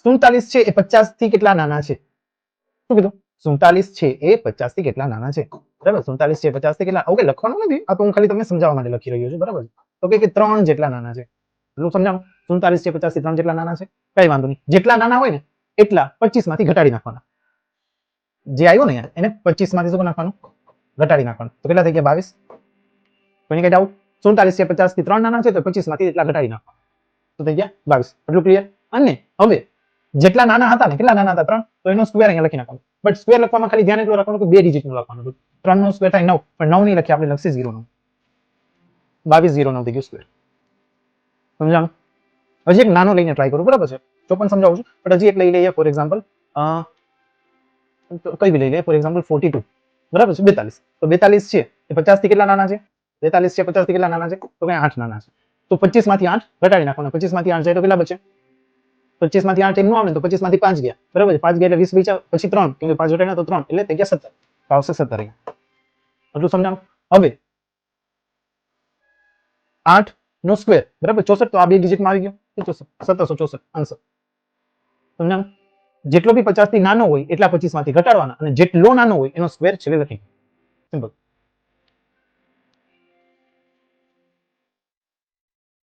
47 છે એ 50 થી કેટલા નાના છે? શું કીધું? 47 છે એ 50 થી કેટલા નાના છે? બરાબર, 47 છે 50 થી કેટલા? ઓકે, લખવાનું નથી, આ તો હું ખાલી તમને સમજાવવા માટે લખી રહ્યો છું. બરાબર, તો કે 3 જેટલા નાના છે. એટલું સમજાણું? 47 છે 50 થી 3 જેટલા નાના છે. કઈ વાંધો નહીં, જેટલા નાના હોય ને એટલા 25 માંથી ઘટાડી નાખવાના. જે આવ્યું ને એને 25 માંથી શું નાખવાનું? ઘટાડી નાખવાનું. તો કેટલા થઈ ગયા? 22. કોઈને કઈ ડાઉટ? 47 છે 50 થી 3 નાના છે તો 25 માંથી એટલા ઘટાડી નાખવાના. તો થઈ ગયા 22. એટલું ક્લિયર? અને હવે જેટલા નાના હતા ને, કેટલા નાના હતા? 3, તો એનો સ્ક્વેર અહીંયા લખી નાખવાનો. બટ સ્ક્વેર લખવામાં ખાલી ધ્યાન એટલું રાખવાનું કે 2 ડિજિટ નું લખવાનું હતું. 3 નો સ્ક્વેર થાય 9, પણ 9 નહીં લખીએ આપણે, લખશે 0 9. 22 0 9 થઈ ગયું સ્ક્વેર. સમજાણું? હજી એક નાનો લઈને ટ્રાય કરું, બરાબર છે? તો પણ સમજાવું છું, પણ હજી એક લઈ લઈએ. ફોર એક્ઝામ્પલ કઈ બી લઈ લઈએ. ફોર એક્ઝામ્પલ 42, બરાબર છે? 42. તો 42 છે એ 50 થી કેટલા નાના છે? 42 છે 50 થી કેટલા નાના છે? તો કે 8 નાના છે. તો 25 માંથી 8 ઘટાડી નાખવાના. 25 માંથી 8 જાય તો કેટલા બચે? 25 માંથી 8 એમ ન આવે તો 25 માંથી 5 ગયા, બરાબર છે? 5 ગયા એટલે 20 બચ્યા, પછી 3, કેમ કે 5 ઘટાડ્યા તો 3 એટલે થઈ ગયા 17. તો આવશે 17 અહીંયા. એટલું સમજાણું? હવે 8 નો સ્ક્વેર, બરાબર 64, તો આ બે ડિજિટમાં આવી ગયો 1764 આન્સર. સમજાણું? જેટલો બી 50 થી નાનો હોય એટલા 25 માંથી ઘટાડવાના, અને જેટલો નાનો હોય એનો સ્ક્વેર છેલ્લે લખી. સિમ્પલ.